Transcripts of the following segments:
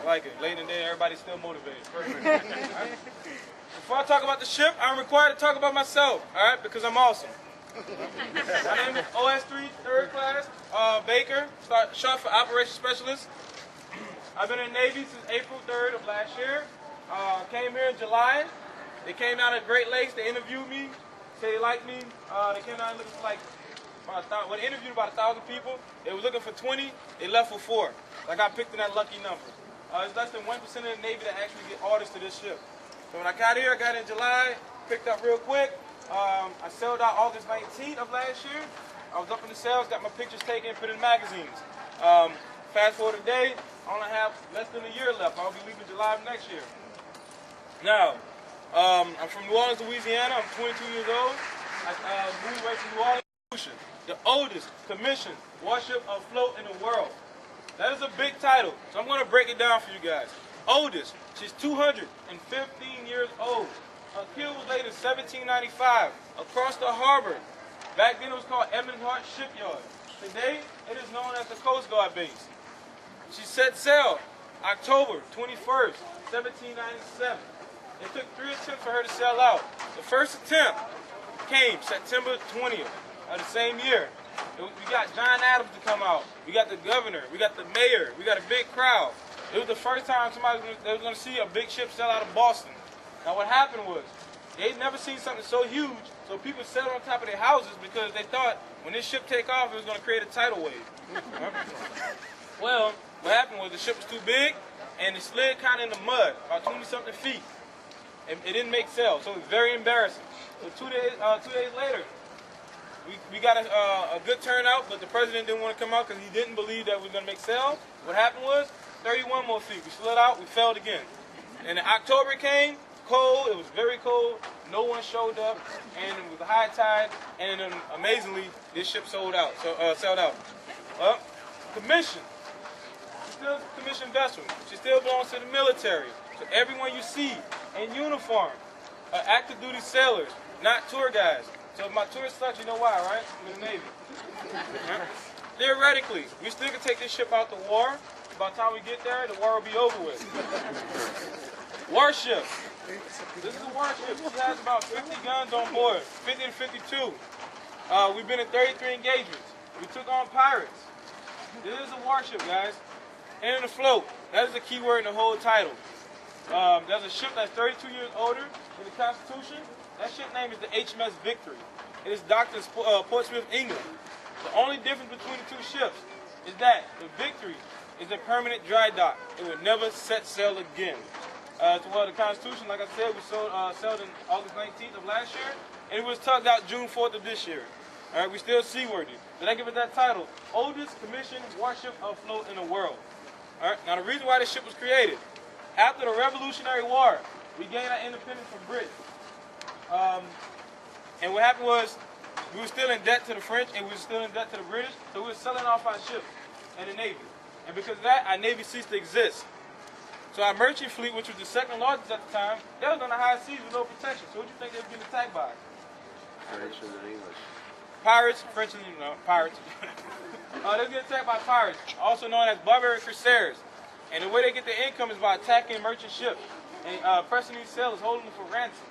I like it. Late in the day, everybody's still motivated. Perfect. Right. Before I talk about the ship, I'm required to talk about myself, all right, because I'm awesome. My name is OS3 third class, Baker, short for Operations Specialist. I've been in the Navy since April 3rd of last year. Came here in July. They came down at Great Lakes. They interviewed me. Said they liked me. They came down looking for like they interviewed about 1,000 people. They were looking for 20. They left with 4. I got picked in that lucky number. It's less than 1% of the Navy that actually get orders to this ship. So when I got here, I got in July, picked up real quick. I sailed out August 19th of last year. I was up in the sails, got my pictures taken, put in magazines. Fast forward today, I only have less than a year left. I'll be leaving July of next year. Now, I'm from New Orleans, Louisiana. I'm 22 years old. I moved right to New Orleans. The oldest commissioned warship afloat in the world. That is a big title, so I'm going to break it down for you guys. Oldest, she's 215 years old. Her keel was laid in 1795 across the harbor. Back then it was called Edmund Hart Shipyard. Today it is known as the Coast Guard base. She set sail October 21st, 1797. It took 3 attempts for her to sail out. The first attempt came September 20th of the same year. We got John Adams to come out. We got the governor. We got the mayor. We got a big crowd. It was the first time they was going to see a big ship sail out of Boston. Now what happened was, they'd never seen something so huge, so people sailed on top of their houses because they thought when this ship take off, it was going to create a tidal wave. Well, what happened was the ship was too big, and it slid kind of in the mud, about 20-something feet. And it didn't make sail, so it was very embarrassing. So 2 days later, we got a good turnout, but the president didn't want to come out because he didn't believe that we were going to make sail. What happened was, 31 more feet. We slid out, we failed again. And in October came, cold, it was very cold, no one showed up, and it was a high tide, and then amazingly, this ship sailed out. Well, commission. She's still a commissioned vessel. She still belongs to the military. So everyone you see in uniform are active duty sailors, not tour guides. So if my tour sucks, you know why, right? I'm in the Navy. Theoretically, we still can take this ship out to war. By the time we get there, the war will be over with. Warship. This is a warship. She has about 50 guns on board, 50 to 52. We've been in 33 engagements. We took on pirates. This is a warship, guys. And in the float. That is the key word in the whole title. There's a ship that's 32 years older than the Constitution. That ship name is the HMS Victory. It is docked in Portsmouth, England. The only difference between the two ships is that the Victory is a permanent dry dock. It will never set sail again. Well, the Constitution, like I said, we sailed in August 19th of last year, and it was tugged out June 4th of this year. All right, we're still seaworthy. So they give it that title, oldest commissioned warship afloat in the world. All right, now the reason why this ship was created, after the Revolutionary War, we gained our independence from Britain. And what happened was, we were still in debt to the French, and we were still in debt to the British, so we were selling off our ships and the Navy. And because of that, our Navy ceased to exist. So our merchant fleet, which was the second largest at the time, they was on the high seas with no protection. So what do you think they were getting attacked by? French and English. Pirates, French and pirates. They were getting attacked by pirates, also known as barbaric corsairs. And the way they get their income is by attacking merchant ships and pressing these sailors, holding them for ransom.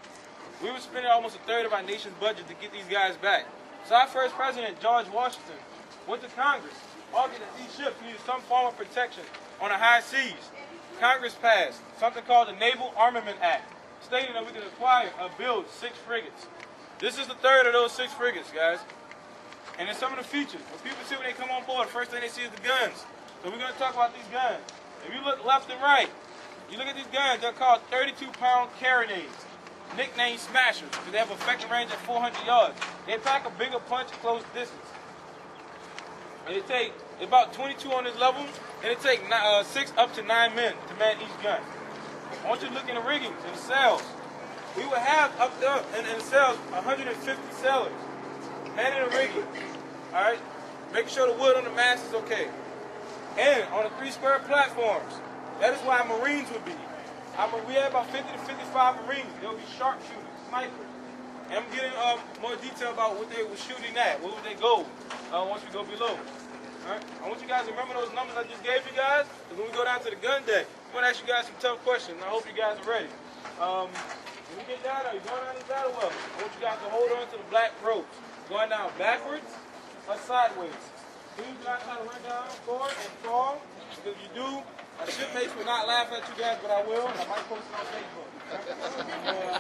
We were spending almost a third of our nation's budget to get these guys back. So our first president, George Washington, went to Congress, argued that these ships needed some form of protection on the high seas. Congress passed something called the Naval Armament Act, stating that we could acquire or build 6 frigates. This is the third of those 6 frigates, guys. And then some of the features. When people see when they come on board, the first thing they see is the guns. So we're going to talk about these guns. If you look left and right, you look at these guns, they're called 32-pound carronades, nicknamed smashers, because they have effective range at 400 yards. They pack a bigger punch at close distance. And it take about 22 on this level, and it takes 6 up to 9 men to man each gun. I want you to look in the riggings and the sails. We would have up there in the sails 150 sailors manning the rigging. All right, making sure the wood on the mast is okay. And on the 3 square platforms, that is where our Marines would be. We had about 50 to 55 Marines. They'll be sharpshooters, snipers. And I'm getting more detail about what they were shooting at. What would they go once we go below. All right? I want you guys to remember those numbers I just gave you guys, because when we go down to the gun deck, I'm going to ask you guys some tough questions, and I hope you guys are ready. When you get down there, you're going down these ladder wells. I want you guys to hold on to the black ropes, going down backwards or sideways. Please do not try to run down forward and fall, because if you do, my shipmates will not laugh at you guys, but I will, and I might post it on Facebook. I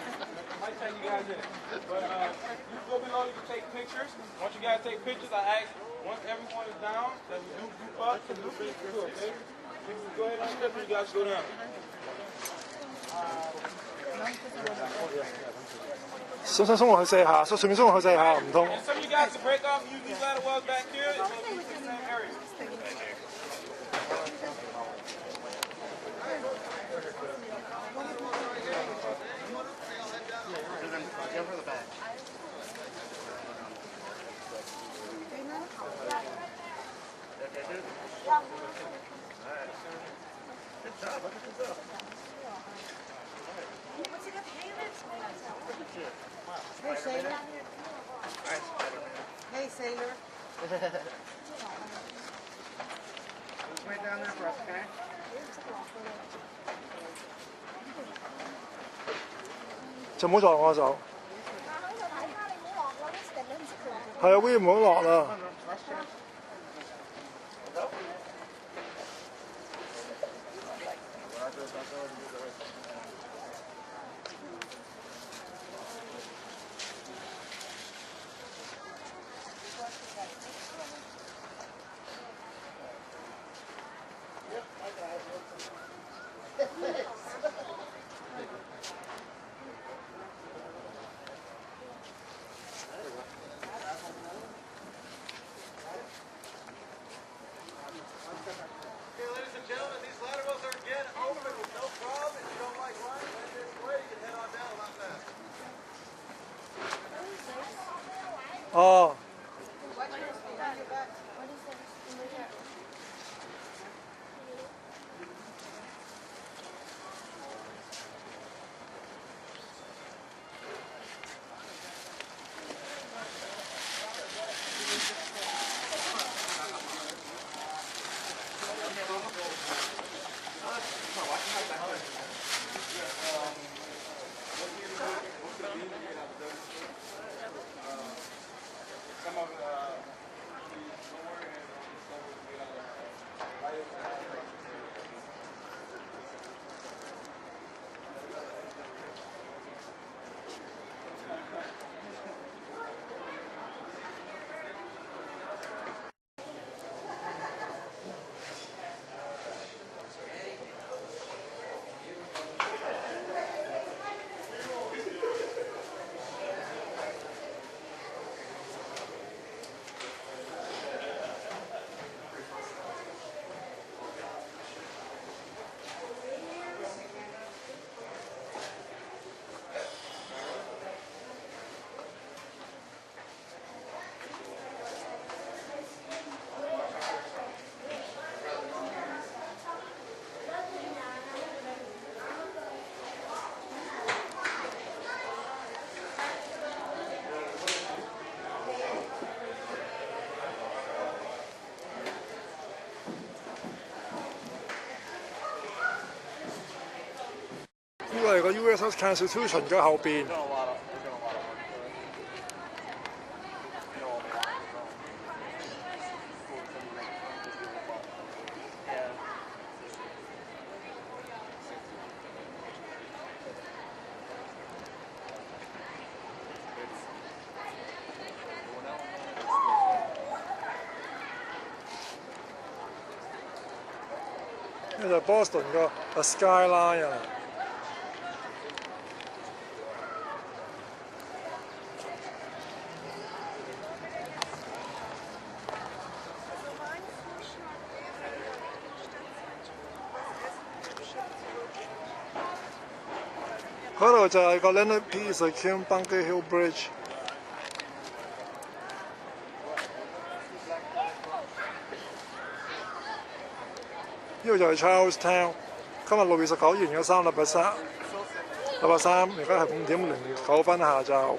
might tag you guys in it. But you can go below, you can take pictures. Once you guys take pictures, I ask, once everyone is down, that we do group up to do things to do, okay? You can go ahead and step and you guys go down. 送我去射下，順便送我去射下，唔通？ And some of you guys can break off and use these ladder wells back here. It's going to be the same area. Hey, sailor. Hey, sailor. Just wait down there for us, okay? 就唔好撞我手。係啊，Will 唔好落啦。Okay, ladies and gentlemen, these ladder wells are again open with no problem. If you don't like running this way, you can head on down a lot faster. 哦。 呢個係個 USS Constitution 嘅後邊。呢就係 Boston 個 Skyline 啊。 嗰度就係個 Leonard P. Secure Bunker Hill Bridge。呢度就係 Charlestown。今日6月19日嘅3，禮拜三，而家係5點09分下晝。